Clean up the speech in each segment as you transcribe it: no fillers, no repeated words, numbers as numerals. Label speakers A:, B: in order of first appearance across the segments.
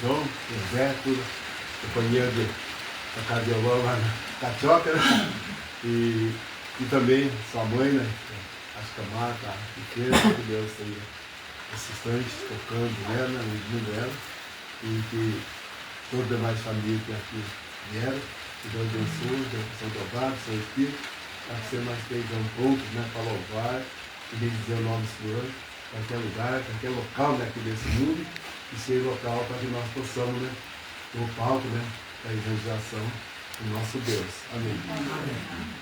A: João, o Beto, companheiro da Cardiolão lá na Catioca, né? E também sua mãe, né? Acho que a Marta, a Pequena, que Deus tenha assistente tocando nela, ungindo ela, e que todas as demais famílias que aqui vieram, que Deus abençoe, São Tobado, São Espírito, para que você nós estejam prontos, né, para louvar e bendizer o nome do Senhor, para qualquer lugar, qualquer local, né, aqui desse mundo, e ser local para que nós possamos, né, ter o palco, né, da evangelização do nosso Deus. Amém.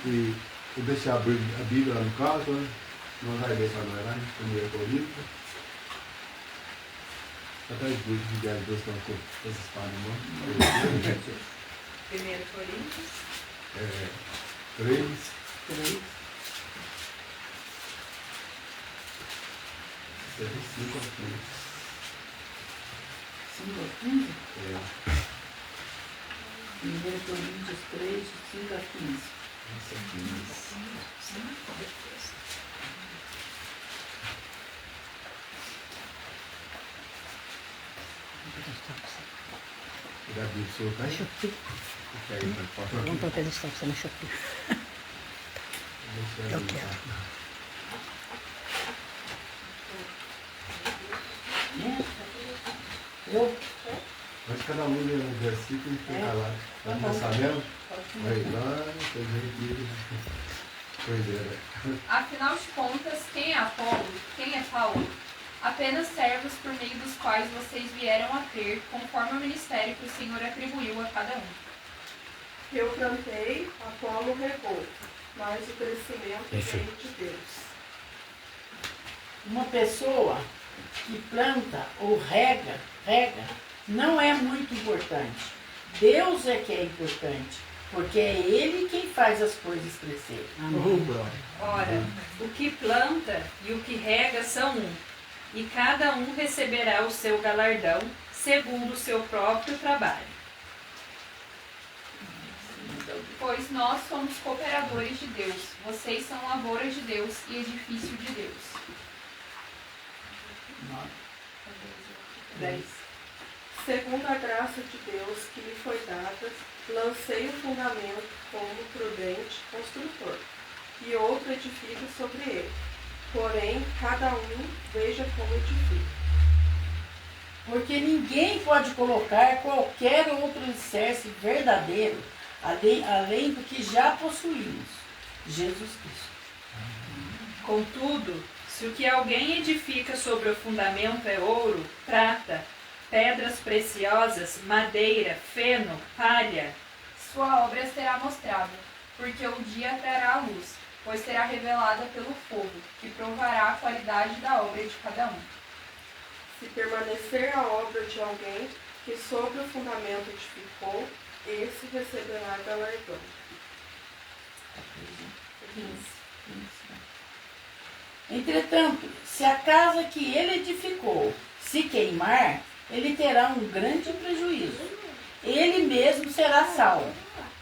A: E vou deixar a Bíblia lá no caso, né? Não vai ler para nós lá, né? 1 Coríntios. Até as duas de Deus estão com as espadas, não?
B: 1 Coríntios.
A: 3. 5 a 15.
C: 5 a 15? 1 Coríntios 3, 5 a 15.
A: Gabi, o senhor está aí?
D: Shopee. Vamos para o stop, você na Shopee. Eu quero.
A: Mas cada um lê um versículo e fica lá. Vamos começar mesmo? Vai lá, depois retiro. Pois é.
B: Afinal de contas, quem é Apolo? Quem é Paulo? Apenas servos por meio dos quais vocês vieram a ter, conforme o ministério que o Senhor atribuiu a cada um.
E: Eu plantei, Apolo regou, mas o crescimento veio de Deus.
C: Uma pessoa que planta ou rega, não é muito importante. Deus é que é importante, porque é Ele quem faz as coisas crescerem.
B: Ora, o que planta e o que rega são um, e cada um receberá o seu galardão, segundo o seu próprio trabalho. Pois nós somos cooperadores de Deus, vocês são lavouras de Deus e edifício de Deus.
E: 10. Segundo a graça de Deus que me foi dada, lancei o fundamento como prudente construtor, e outro edifica sobre ele. Porém, cada um veja como edifica.
C: Porque ninguém pode colocar qualquer outro alicerce verdadeiro, além do que já possuímos, Jesus Cristo.
B: Contudo, se o que alguém edifica sobre o fundamento é ouro, prata, pedras preciosas, madeira, feno, palha, sua obra será mostrada, porque o dia trará a luz, pois será revelada pelo fogo, que provará a qualidade da obra de cada um.
E: Se permanecer a obra de alguém que sobre o fundamento edificou, esse receberá galardão.
B: 15.
C: Entretanto, se a casa que ele edificou se queimar, ele terá um grande prejuízo. Ele mesmo será salvo,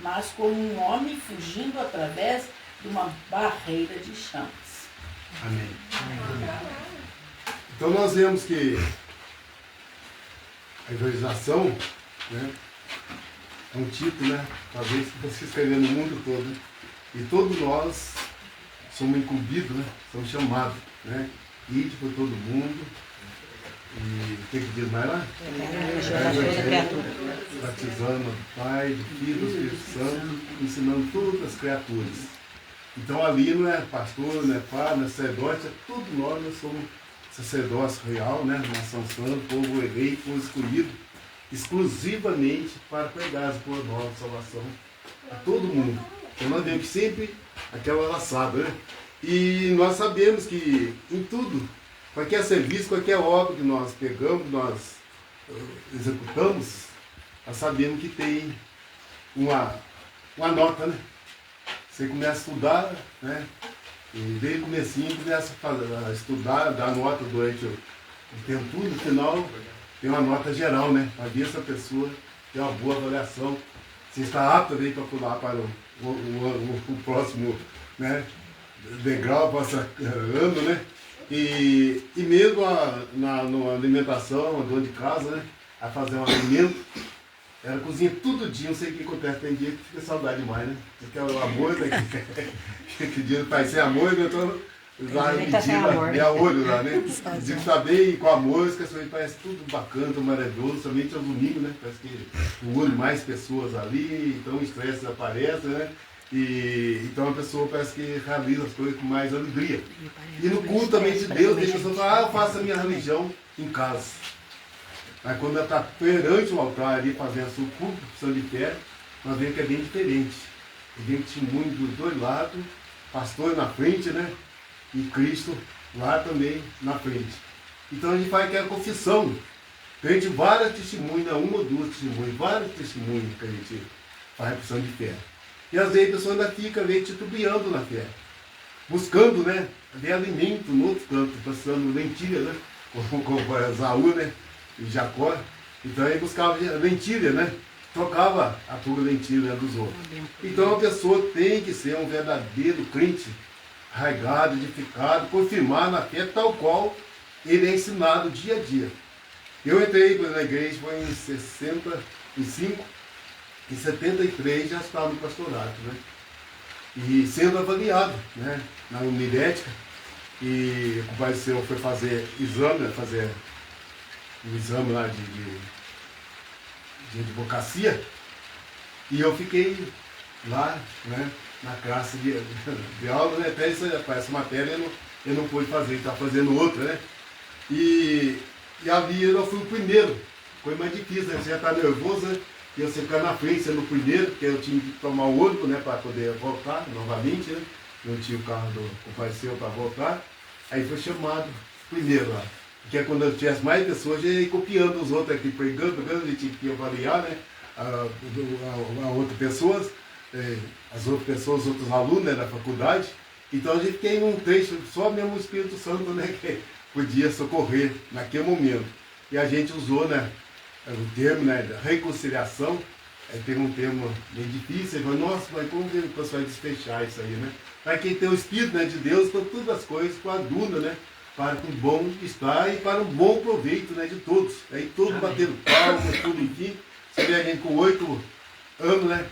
C: mas como um homem fugindo através de uma barreira de chamas.
A: Amém. Então nós vemos que a evangelização, né, é um título, né, talvez que você escrever no mundo todo, né, e todos nós somos incumbidos, né, somos chamados, né, ir por todo mundo, e o que diz mais lá? Batizando o Pai, do Filho, do Espírito Santo, ensinando todas as criaturas. Então ali não é pastor, não é padre, não é sacerdote, é tudo nós somos sacerdócio real, né? Nação santa, povo eleito, povo escolhido, exclusivamente para pregar as boas novas de salvação a todo mundo. Então nós vemos sempre aquela laçada, né? E nós sabemos que em tudo, qualquer serviço, qualquer obra que nós pegamos, nós executamos, nós sabemos que tem uma nota, né? Você começa a estudar, né? E desde o comecinho começa a estudar, dar nota durante o tempo todo, no final tem uma nota geral, né? Para ver se a pessoa tem uma boa avaliação, se está apta para pular para o próximo, né, degrau, próximo ano, né? E mesmo na alimentação, a dona de casa, né? a fazer um alimento. Ela cozinha todo dia, não sei o que acontece, tem dia que fica saudade demais, né? Porque o amor, né? Que dia faz sem amor, eu tô lá medindo, olho lá, né? Digo saber, e com a música, isso aí parece tudo bacana, maravilhoso, somente ao domingo, né? Parece que une mais pessoas ali, então o estresse aparece, né? E então a pessoa parece que realiza as coisas com mais alegria. E no culto também de Deus, tem pessoas que falam, eu faço a minha religião em casa. Mas quando ela está perante o altar ali, fazendo a sua confissão de fé, nós vemos que é bem diferente. Tem testemunho dos dois lados, pastor na frente, né? E Cristo lá também na frente. Então a gente faz aquela confissão. Tem várias testemunhas, não uma ou duas testemunhas, vários testemunhos que a gente faz a confissão de fé. E às vezes a pessoa ainda fica meio titubeando na fé, buscando, né? Ver alimento no outro canto, passando lentilha, né? Como Esaú, né? E Jacó. Então ele buscava lentilha, né? Trocava a tua lentilha dos outros. Então a pessoa tem que ser um verdadeiro crente, arraigado, edificado, confirmado na fé, tal qual ele é ensinado dia a dia. Eu entrei na igreja, foi em 65, em 73 já estava no pastorado, né? E sendo avaliado, né? Na Unimédica, e o pai do Senhor foi fazer exame, né? Fazer um exame lá de advocacia, e eu fiquei lá, né? Na classe de aula, né? Até essa matéria eu não pude fazer, estava fazendo outra, né? E ali eu fui o primeiro, foi mais difícil, né? Você já está nervoso, né? E eu ficar na frente sendo o primeiro, porque eu tinha que tomar o ônibus, né? Para poder voltar novamente, né? Não tinha o carro do compareceiro para voltar. Aí foi chamado primeiro lá. Porque quando eu tivesse mais pessoas, eu ia ir copiando os outros aqui, pregando, a gente tinha que avaliar, né? A outras pessoas. As outras pessoas, os outros alunos, né, da faculdade. Então a gente tem um trecho, só mesmo o Espírito Santo, né, que podia socorrer naquele momento. E a gente usou, né, o termo, né, da reconciliação. Tem um termo bem difícil, ele falou, nossa, mas como que o pessoal vai desfechar isso aí, né? Mas quem tem o Espírito, né, de Deus, para todas as coisas coaduna, né, para um bom estar e para um bom proveito, né, de todos. Aí todos batendo palmas, tudo, enfim. Você vê a gente com 8 anos, né,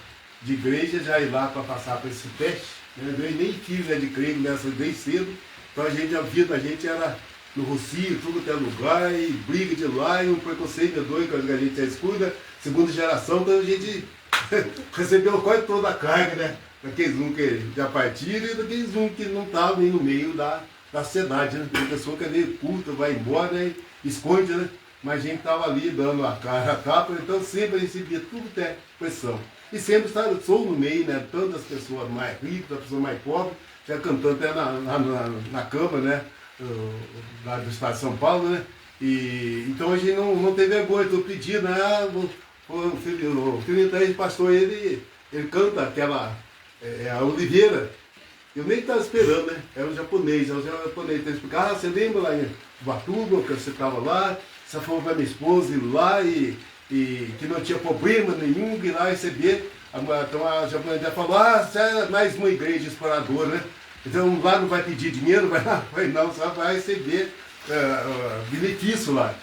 A: de igreja, já ir lá para passar por esse teste, né? Eu nem fiz, né, de crente nessa bem cedo, então a vida da gente era no Rocio, tudo que é lugar, e briga de lá, e um preconceito doido que a gente já escuta, segunda geração, então a gente recebeu quase toda a carga, né? Daqueles um que já partiram e daqueles um que não estavam aí no meio da sociedade, né? Tem pessoa que é meio culta, vai embora, né? Esconde, né? Mas a gente estava ali dando a cara a capa, então sempre recebia tudo até pressão. E sempre sou no meio, né? Tantas pessoas mais ricas, pessoas mais pobres, já cantando até na Câmara, né? Lá do Estado de São Paulo, né? E, então a gente não teve vergonha, estou pedindo, né? O filho de pastor, ele canta aquela, a Oliveira. Eu nem estava esperando, né? Era um japonês, então explicar, você lembra lá em Ubatuba, que você estava lá, você falou para minha esposa ir lá e que não tinha problema nenhum ir lá receber. Então a japonesa falou, você é mais uma igreja exploradora, né? Então lá não vai pedir dinheiro, vai não, só vai receber benefício lá.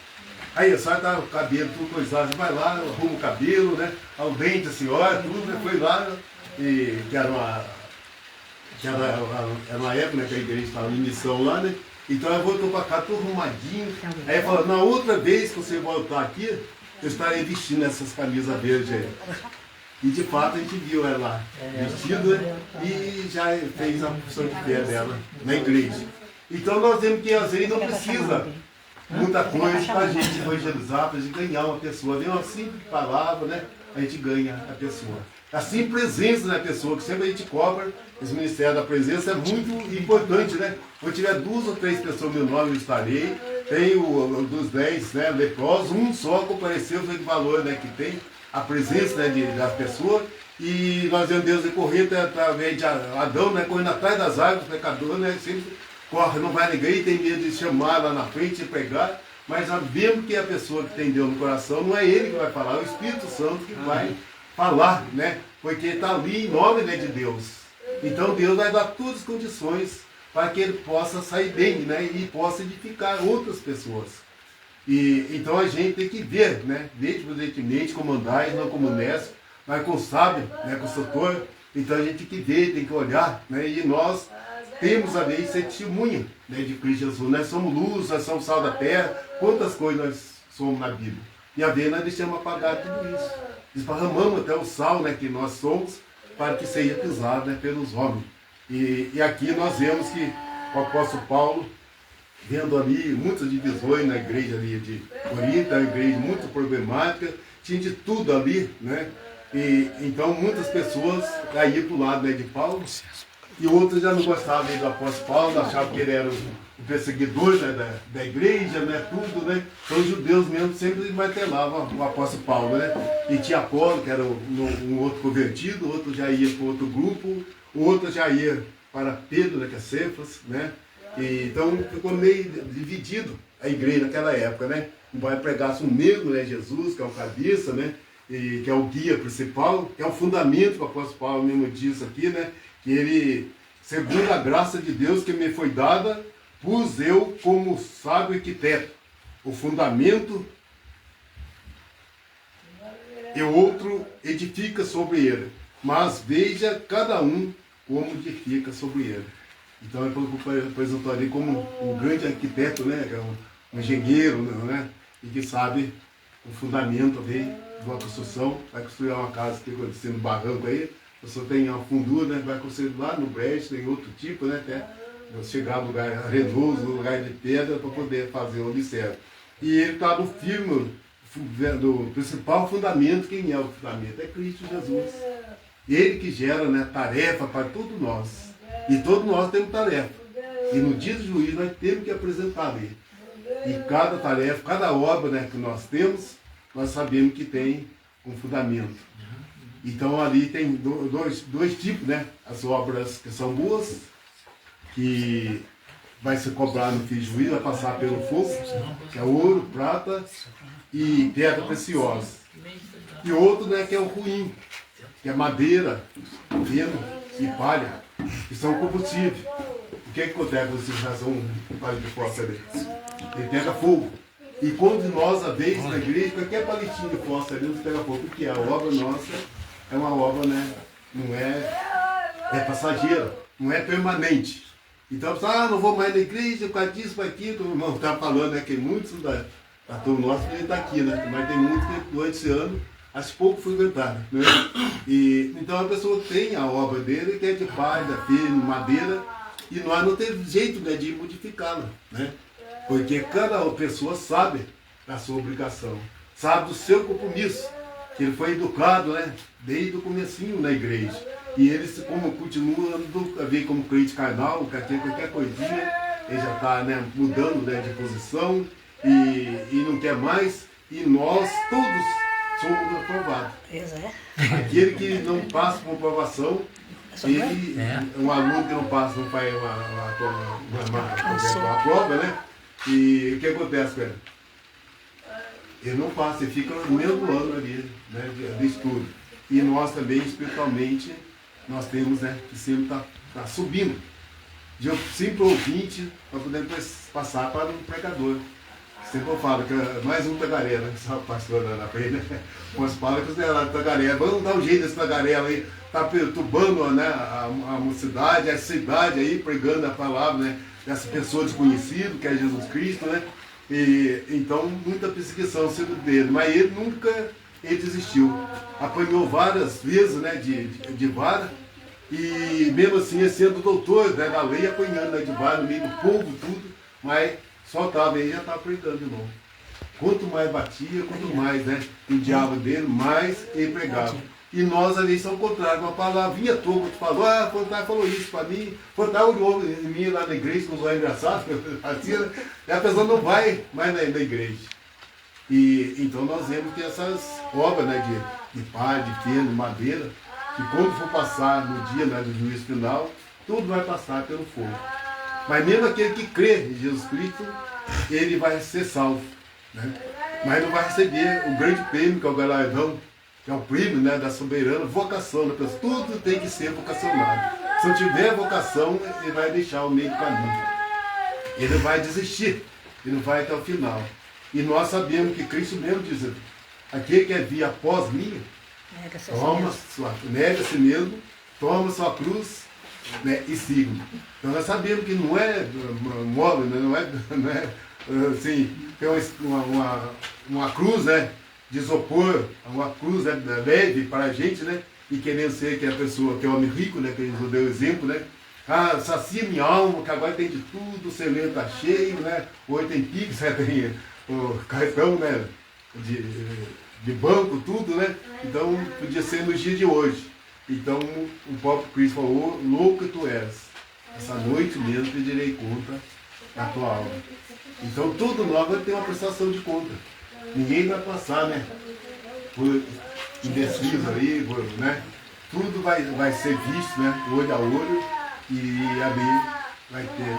A: Aí a senhora tá com o cabelo tudo coisado, vai lá, arruma o cabelo, né? Ao dente a senhora, tudo, né? Foi lá, e que era uma época, né, que a igreja estava em missão lá, né? Então ela voltou para cá tudo arrumadinho. Aí ela falou, na outra vez que você voltar aqui, eu estarei vestindo essas camisas verdes aí. E de fato a gente viu ela lá, vestida, e já fez a função de fé dela na igreja. Então nós vemos que às vezes não precisa muita coisa para a gente evangelizar, para a gente ganhar uma pessoa. Vem uma simples palavra, né? A gente ganha a pessoa. A simples presença da pessoa, que sempre a gente cobra, esse Ministério da Presença é muito importante, né? Quando tiver 2 ou 3 pessoas, meu nome eu estarei. Tem dos 10, né, leprosos, um só compareceu, foi o valor, né, que tem a presença, né, das pessoas. E nós vemos Deus correr através de Adão, né, correndo atrás das árvores, pecador, né, sempre corre, não vai na igreja, tem medo de chamar lá na frente e pregar. Mas sabemos que a pessoa que tem Deus no coração, não é ele que vai falar, é o Espírito Santo que vai falar, né? Porque está ali em nome, né, de Deus. Então Deus vai dar todas as condições para que ele possa sair bem, né? E possa edificar outras pessoas. E então a gente tem que ver, né? Desde como andais, não como nessa, mas com sábio, né? Com instrutor. Então a gente tem que ver, tem que olhar, né? E nós temos ali ser testemunha, né, de Cristo Jesus. Nós somos luz, nós somos sal da terra. Quantas coisas nós somos na Bíblia. E a vez nós deixamos apagar tudo isso. Esparramamos até o sal, né, que nós somos, para que seja pisado, né, pelos homens. E aqui nós vemos que o apóstolo Paulo, vendo ali muitas divisões na igreja ali de Corinto, uma igreja muito problemática, tinha de tudo ali, né? E então muitas pessoas caíam para o lado, né, de Paulo, e outros já não gostavam do apóstolo Paulo, achavam que ele era o perseguidor, né, da igreja, né, tudo, né? Então os judeus mesmo sempre martelavam o apóstolo Paulo, né? E tinha Apolo, que era um outro convertido, o outro já ia para outro grupo, o outro já ia para Pedro, né, que é Cefas, né? E, então ficou meio dividido a igreja naquela época, né? Vai pregasse um negro, né, Jesus, que é o cabeça, né? E que é o guia principal, que é o fundamento que o apóstolo Paulo mesmo diz aqui, né? Que ele, segundo a graça de Deus que me foi dada, pus eu como sábio arquiteto o fundamento e o outro edifica sobre ele. Mas veja cada um como edifica sobre ele. Então ele apresentou ali como um grande arquiteto, né? Que é um engenheiro, né? E que sabe o fundamento ali de uma construção. Vai construir uma casa que está acontecendo no barranco aí. A pessoa tem uma fundura, né? Vai construir lá no brejo, tem outro tipo, né? Até chegar no lugar arenoso, no lugar de pedra, para poder fazer o alicerce. E ele está no firme, do principal fundamento. Quem é o fundamento? É Cristo Jesus. Ele que gera, né, tarefa para todos nós. E todos nós temos tarefa. E no dia do juízo nós temos que apresentar ali. E cada tarefa, cada obra, né, que nós temos, nós sabemos que tem um fundamento. Então ali tem dois tipos, né? As obras que são boas, que vai ser cobrado no fim de juízo, vai passar pelo fogo, que é ouro, prata e pedra preciosa. E outro, né, que é o ruim, que é madeira, feno e palha, que são combustíveis. O que acontece quando você faz um palho de fósforo ali? Ele pega fogo. E quando nós, às vezes, na igreja, qualquer palitinho de fósforo ali, não pega fogo, porque a obra nossa é uma obra, né, não é passageira, não é permanente. Então, não vou mais na igreja, por causa disso, por aquilo, o irmão está falando, né, que muitos da turma nossa que está aqui, né, mas tem muitos que durante esse ano, acho pouco frequentaram, né? E então a pessoa tem a obra dele, que é de palha, feno, madeira, e nós não temos jeito, né, de modificá-la, né? Porque cada pessoa sabe da sua obrigação, sabe do seu compromisso, que ele foi educado, né, desde o comecinho na igreja. E ele, como continua a ver como crente carnal, qualquer coisinha, ele já está, né, mudando, né, de posição e não quer mais. E nós todos somos aprovados. Aquele que não passa por aprovação, ele, um aluno que não passa, não faz uma prova, né? E o que acontece com ele? Ele não passa, ele fica no mesmo ano ali, né, de estudo. E nós também, espiritualmente, nós temos, né, que sempre tá subindo. De sempre ouvinte, para poder passar para um pregador. Sempre eu falo que é mais um tagarela, né? Só a pastora na frente, né? Mas fala que é tagarela. Vamos dar um jeito desse tagarela aí, tá perturbando, né, a mocidade, a cidade aí, pregando a palavra, né, dessa pessoa desconhecida, que é Jesus Cristo, né? E então muita perseguição sendo dele, mas ele desistiu. Apanhou várias vezes, né, de vara, e mesmo assim, sendo doutor, né, da lei, apanhando, né, de vara no meio do povo, tudo, mas soltava ele e já estava pregando de novo. Quanto mais batia, quanto mais, né, o diabo dele, mais ele pregava. E nós ali somos contrários, uma palavrinha toda, falou, Fantasma falou isso para mim, Fantasma olhou em mim lá na igreja, com os olhos engraçados, assim, né? E a pessoa não vai mais na igreja. E então nós vemos que essas obras, né, de palha, de feno, madeira, que quando for passar no dia, né, do juízo final, tudo vai passar pelo fogo. Mas mesmo aquele que crê em Jesus Cristo, ele vai ser salvo, né? Mas não vai receber o grande prêmio, que é o galardão, que é o prêmio, né, da soberana vocação da pessoa. Tudo tem que ser vocacionado. Se não tiver vocação, ele vai deixar o meio do caminho. Ele vai desistir, ele não vai até o final. E nós sabemos que Cristo mesmo diz, aquele que vir após mim, nega a si mesmo, toma sua cruz, né, e siga. Então nós sabemos que não é mole, né, não é assim, é uma cruz, né, de isopor, uma cruz, né, leve para a gente, né, e querendo ser que a pessoa, que é homem rico, né, que ele nos deu exemplo, né, sacia minha alma, que agora tem de tudo, o celeiro está cheio, né, hoje tem Pix, né, tem o cartão, né, de banco, tudo, né, então podia ser no dia de hoje. Então o próprio Cristo falou, louco que tu és, essa noite mesmo pedirei conta da tua alma. Então tudo nós vai ter uma prestação de conta. Ninguém vai passar, né, por indeciso aí, né, tudo vai ser visto, né, olho a olho, e ali vai ter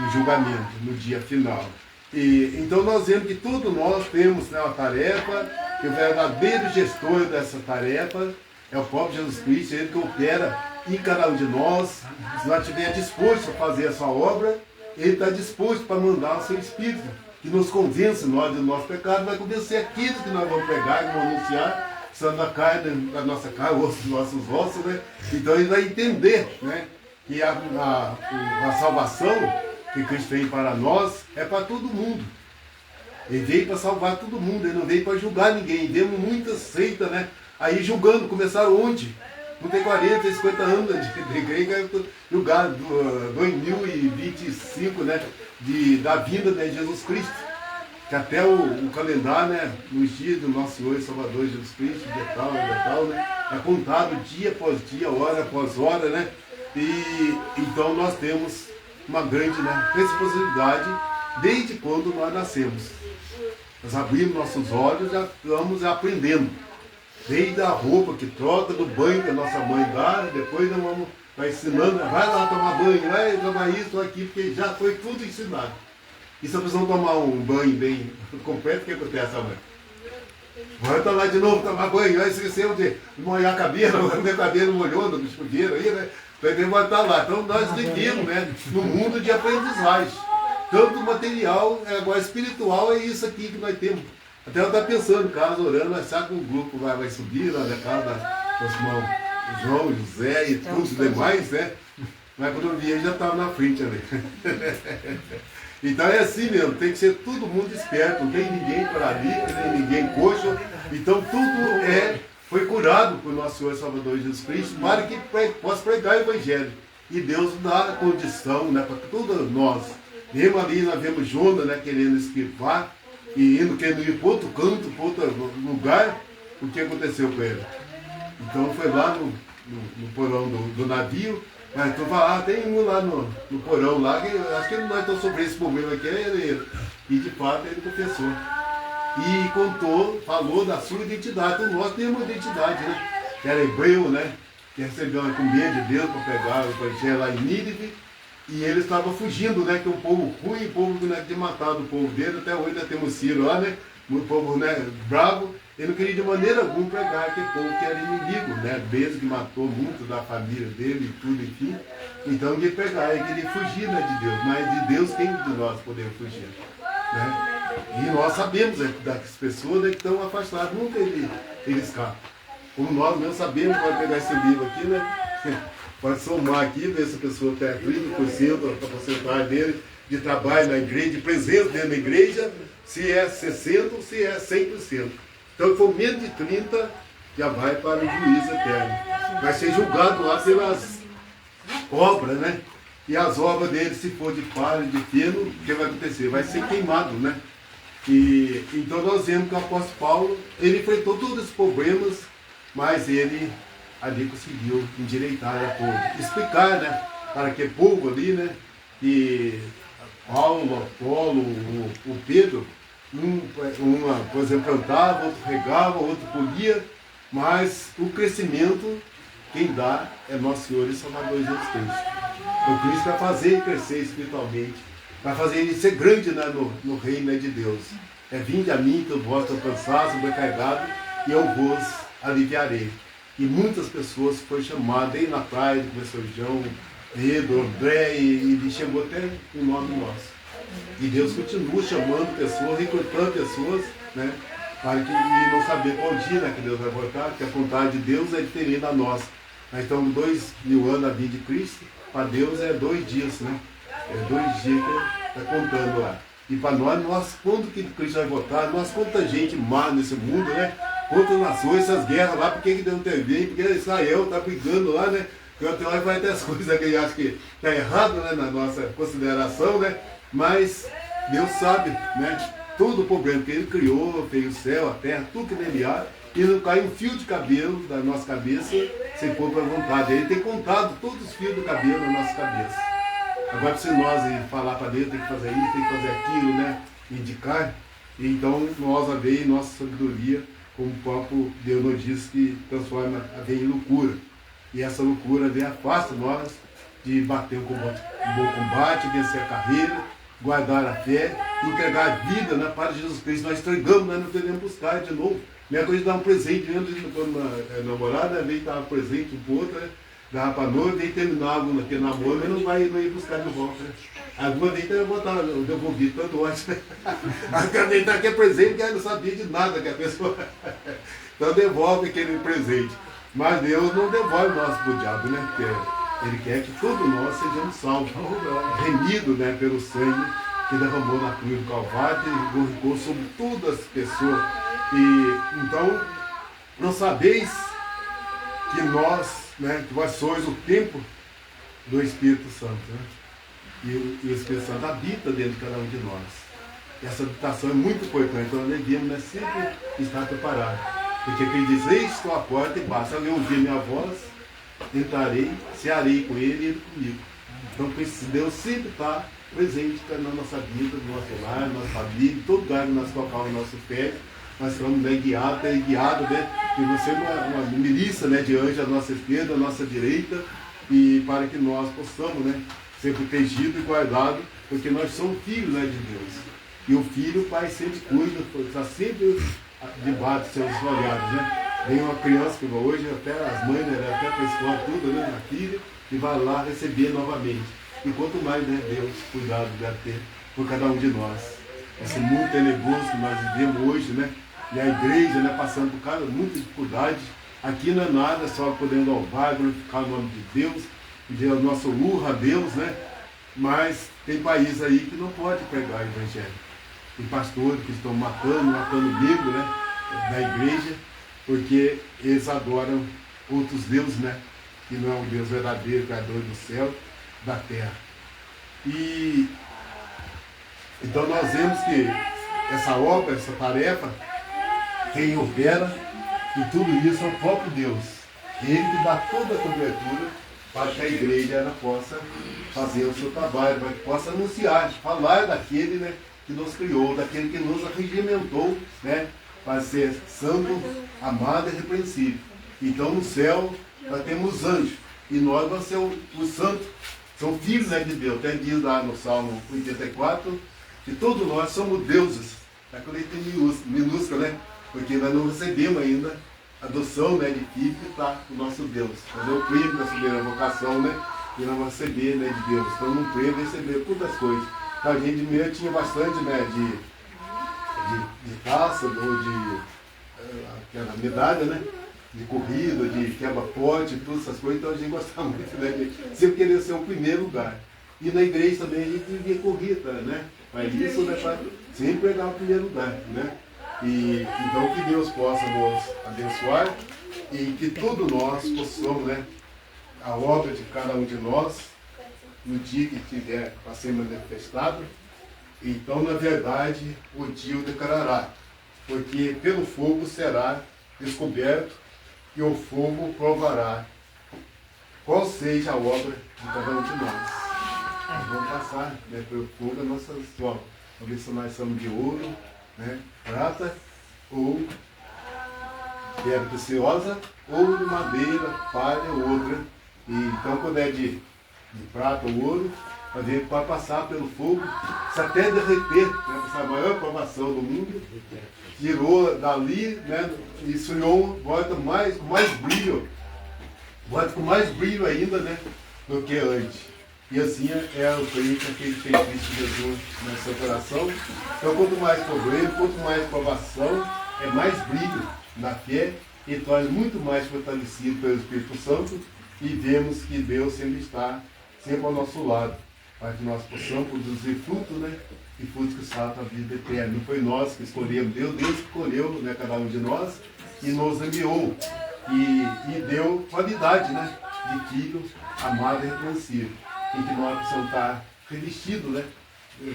A: um julgamento no dia final. E então nós vemos que todos nós temos, né, uma tarefa, que o verdadeiro gestor dessa tarefa é o próprio Jesus Cristo, ele que opera em cada um de nós. Se nós estivermos dispostos a fazer essa obra, ele está disposto para mandar o seu Espírito, que nos convence nós do nosso pecado, vai convencer aquilo que nós vamos pregar, que vamos anunciar, são da carne, da nossa carne, ossos dos nossos ossos, né? Então ele vai entender, né, que a salvação que Cristo tem para nós é para todo mundo. Ele veio para salvar todo mundo, ele não veio para julgar ninguém. Vemos muitas seitas, né, aí julgando, começaram onde? Não tem 40, 50 anos de igreja, julgar 2025, né, da vinda de Jesus Cristo. Que até o calendário, né, nos dias do nosso Senhor e Salvador Jesus Cristo, dia tal, né, é contado dia após dia, hora após hora, né, e então nós temos uma grande, né, responsabilidade desde quando nós nascemos. Nós abrimos nossos olhos, já estamos aprendendo. Desde a roupa que troca, do banho que a nossa mãe dá, depois nós vamos ensinando, vai lá tomar banho, vai tomar isso, aqui, porque já foi tudo ensinado. E se a pessoa tomar um banho bem completo, o que acontece, mãe? Vai lá de novo tomar banho, aí esqueceu de molhar a cabelo, o meu cabelo molhou no chuveiro aí, né? Vai ter que voltar lá. Então nós vivemos, né, no mundo de aprendizagem. Tanto material, agora espiritual, é isso aqui que nós temos. Até eu estava pensando, caso orando, nós sabemos que o grupo vai subir lá da casa dos irmãos João, José e tudo demais, né? Mas quando eu vi, ele já estava na frente ali. Então é assim mesmo, tem que ser todo mundo esperto, não tem ninguém paralítico, nem ninguém coxo. Então tudo foi curado por nosso Senhor e Salvador Jesus Cristo, para que possa pregar o Evangelho. E Deus dá a condição, né, para todos nós. Mesmo ali nós vemos Jonas, né, querendo esquivar, e querendo ir para outro canto, para outro lugar. O que aconteceu com ele? Então foi lá no porão do navio. Mas então fala, tem um lá no porão lá, que acho que nós estamos sobre esse problema aqui, e de fato ele confessou. E contou, falou da sua identidade. Então nós temos uma identidade, né? Que era hebreu, né? Que recebeu a encomenda de Deus para pegar o evangelho lá em Nínive. E ele estava fugindo, né? Que é um povo ruim, um povo que, né, tinha matado o povo dele. Até hoje nós temos Ciro lá, né? Um povo, né, bravo. Ele não queria de maneira alguma pregar aquele povo que era inimigo, né? Desde que matou muito da família dele e tudo, enfim. Então ele pregar, ele queria fugir, né, de Deus. Mas de Deus, quem de nós podemos fugir? Né? E nós sabemos, né, das pessoas, né, que estão afastadas, nunca ele escapa. Como nós mesmo sabemos, pode pegar esse livro aqui, né? Pode somar aqui, ver se a pessoa tem 30% da porcentagem dele de trabalho na igreja, de presença dentro da igreja, se é 60% ou se é 100%. Então, se for menos de 30, já vai para o juízo eterno. Vai ser julgado lá pelas obras, né? E as obras dele, se for de palha, de feno, o que vai acontecer? Vai ser queimado, né? E então nós vemos que o apóstolo Paulo, ele enfrentou todos esses problemas, mas ele ali conseguiu endireitar a povo, explicar, né, para aquele povo ali, né, que Paulo, Apolo, o Pedro, por exemplo, plantava, outro regava, outro colhia, mas o crescimento, quem dá é nosso Senhor e Salvador Jesus Cristo. O Cristo vai fazer ele crescer espiritualmente, vai fazer ele ser grande, né, no reino, né, de Deus. É vinde a mim que eu vos alcançar, sobrecarregado, e eu vos aliviarei. E muitas pessoas foram chamadas aí na praia, começou João, Pedro, André, e chegou até o nome nosso. E Deus continua chamando pessoas, recrutando pessoas, né? Para que e não saber qual dia, né, que Deus vai voltar, porque a vontade de Deus é diferente da nossa. Nós estamos 2000 anos da vida de Cristo, para Deus é 2 dias, né? É 2 dias que está contando lá. E para nós, quando que Cristo vai voltar, nós, quanta gente má nesse mundo, né? Quantas nações, essas guerras lá, por que Deus não intervém? Porque Israel está brigando lá, né? Então lá vai ter as coisas que ele acha que está errado, né, na nossa consideração, né? Mas Deus sabe, né? Todo o problema que Ele criou, fez o céu, a terra, tudo que nele há, e não cai um fio de cabelo da nossa cabeça sem pôr para vontade. Ele tem contado todos os fios do cabelo da nossa cabeça. Agora, se nós falar para Deus, tem que fazer isso, tem que fazer aquilo, né? Indicar. Então, nós a ver nossa sabedoria, como o próprio Deus nos diz, que transforma a ver em loucura. E essa loucura vem afasta nós de bater um bom combate, vencer a carreira, guardar a fé, entregar a vida, né, para Jesus Cristo. Nós entregamos, nós não podemos buscar de novo. Minha coisa de dar um presente, quando uma namorada veio dar um presente um para o outro, né, dava para a noiva, veio terminar aquele namoro, mas não ia buscar de volta. Né. Alguma vez eu devolvi tanto antes. Acreditar que é presente, que ela não sabia de nada que a pessoa. Então devolve aquele presente. Mas Deus não devolve o nosso pro diabo, né? Porque Ele quer que todos nós sejamos salvos, remidos, né, pelo sangue que derramou na cruz do Calvário e glorificou sobre todas as pessoas. E então, não sabeis que nós, né, que vós sois o templo do Espírito Santo, né? E o Espírito Santo habita dentro de cada um de nós. E essa habitação é muito importante, então nós devemos, né, sempre estar preparados. Porque quem diz, eis estou à porta e basta eu ouvir minha voz, entrarei, cearei com ele e ele comigo. Então Deus sempre está presente na nossa vida, no nosso lar, na nossa família, em todo lugar que nós colocamos o nosso pé, nós somos, né, guiados, né? E você é uma milícia, né, de anjos à nossa esquerda, à nossa direita, e para que nós possamos, né, ser protegidos e guardados, porque nós somos filhos, né, de Deus. E o filho, o pai sempre cuida, está sempre debaixo dos seus olhares, né? Vem uma criança que hoje, até as mães, né, até a escola, tudo, né, a filha, e vai lá receber novamente. E quanto mais, né, Deus, cuidado deve ter por cada um de nós. Esse mundo tenebroso que nós vivemos hoje, né? E a igreja, né, passando por muita dificuldade. Aqui não é nada, só podendo louvar, glorificar o nome de Deus, pedir o nosso urra a Deus, né? Mas tem países aí que não pode pregar o evangelho. Tem pastores que estão matando membros, né, da igreja, porque eles adoram outros deuses, né? Que não é um Deus verdadeiro, criador do céu, da terra. E então nós vemos que essa obra, essa tarefa, quem opera e tudo isso é o próprio Deus. Ele que dá toda a cobertura para que a igreja ela possa fazer o seu trabalho, para que possa anunciar, falar daquele, né, que nos criou, daquele que nos arregimentou, né, para ser santo, amado e repreensível. Então no céu nós temos anjos e nós vamos ser os santos, são filhos, né, de Deus. Até diz lá no Salmo 84 que todos nós somos deuses, é com letra minúscula, né? Porque nós não recebemos ainda a adoção, né, de filho que está o nosso Deus. Nós não cremos na primeira vocação, né? E nós vamos receber, né, de Deus. Então não cremos em receber muitas coisas. Então, a gente de meio tinha bastante, né, de taça, ou de aquela medalha, né? De corrida, de quebra-pote, todas essas coisas. Então a gente gostava muito, né, de sempre querer ser o primeiro lugar. E na igreja também a gente vivia corrida, né? Mas isso, né, para sempre pegar o primeiro lugar, né? E então que Deus possa nos abençoar e que todos nós possamos, né, a obra de cada um de nós, no dia que tiver para ser manifestado, então na verdade o dia o declarará, porque pelo fogo será descoberto e o fogo provará qual seja a obra de cada um de nós. Nós vamos passar, né, pelo fogo a nossa obras. Vamos ver se nós somos de ouro, né, prata ou pedra preciosa, ou de madeira, palha ou outra. E então quando é de prata ou ouro, a gente pode passar pelo fogo, se até derreter, né, essa é a maior provação do mundo, tirou dali, né, e esfriou, volta com mais brilho, volta com mais brilho ainda, né, do que antes. E assim é o crente, aquele que tem Cristo Jesus no seu coração. Então, quanto mais problema, quanto mais provação, é mais brilho na fé e torna muito mais fortalecido pelo Espírito Santo e vemos que Deus sempre está sempre ao nosso lado, para que nós possamos produzir fruto, né? E frutos que saltam a vida eterna. Não foi nós que escolhemos, Deus escolheu, né, cada um de nós e nos enviou e deu qualidade, né, de filho amado e reconhecido. E que nós precisamos estar revestidos, né,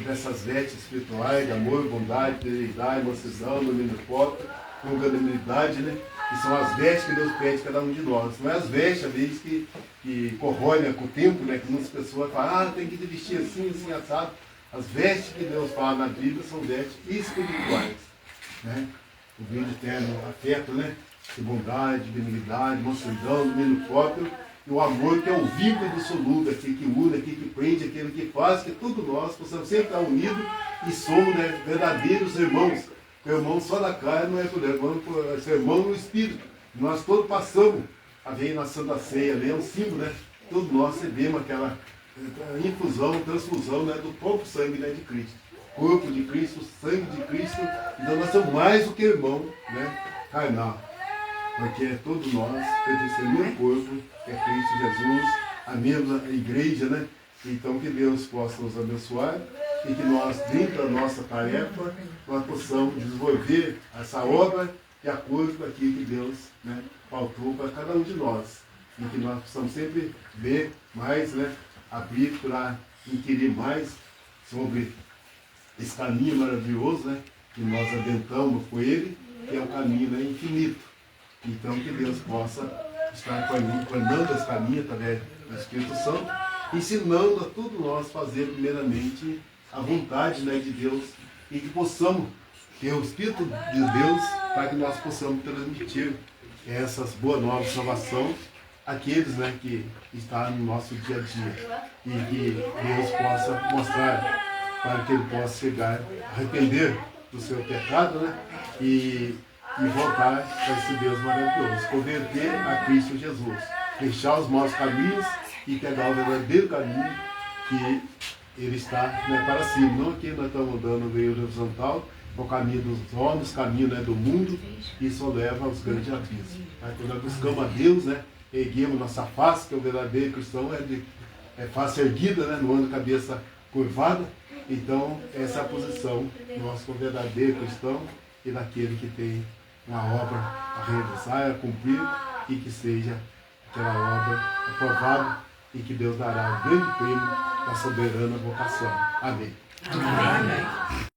A: dessas vestes espirituais, de amor, bondade, fidelidade, mansidão, domínio próprio, longanimidade, né? Que são as vestes que Deus pede a cada um de nós. Não é as vestes, às vezes, que corroem, né, com o tempo, né? Que muitas pessoas falam, tem que vestir assim, assim, assado. As vestes que Deus fala na Bíblia são vestes espirituais, né? O brilho eterno, afeto, né? De bondade, benignidade, mansidão, domínio próprio. E o amor que é o vínculo indissolúvel, aquele que une, aquele que prende, aquele que faz, que todos nós possamos sempre estar unidos e somos, né, verdadeiros irmãos. O irmão só da carne não é por irmão, é irmão no espírito. Nós todos passamos a ver na Santa Ceia, ali é um símbolo, né? Todos nós recebemos aquela infusão, transfusão, né, do próprio sangue, né, de Cristo. Corpo de Cristo, sangue de Cristo. Então nós somos mais do que irmão, né, carnal. Porque todos nós pertencemos ao corpo, que é Cristo Jesus, a mesma igreja, né? Então que Deus possa nos abençoar e que nós, dentro da nossa tarefa, nós possamos desenvolver essa obra de acordo com aquilo que Deus, né, faltou para cada um de nós. E que nós possamos sempre ver mais, né, abrir para inquirir mais sobre esse caminho maravilhoso, né, que nós adentramos com ele, que é um caminho, né, infinito. Então que Deus possa estar tornando esse caminho através do Espírito Santo, ensinando a todos nós fazer primeiramente a vontade, né, de Deus e que possamos ter o Espírito de Deus para que nós possamos transmitir essas boas novas de salvação àqueles, né, que estão no nosso dia a dia e que Deus possa mostrar para que ele possa chegar a arrepender do seu pecado, né, e voltar a esse Deus maravilhoso, converter a Cristo Jesus, deixar os maus caminhos e pegar o verdadeiro caminho que ele está, né, para cima. Não aqui nós estamos andando no meio horizontal, o caminho dos homens, o caminho, né, do mundo, e isso leva aos grandes abismos. Quando nós buscamos a Deus, né, erguemos nossa face, que é o verdadeiro cristão, é face erguida, né, não anda cabeça curvada. Então, essa é a posição nossa como verdadeiro cristão e daquele que tem uma obra a realizar, a cumprir, e que seja aquela obra aprovada e que Deus dará o grande prêmio da soberana vocação. Amém.
B: Amém.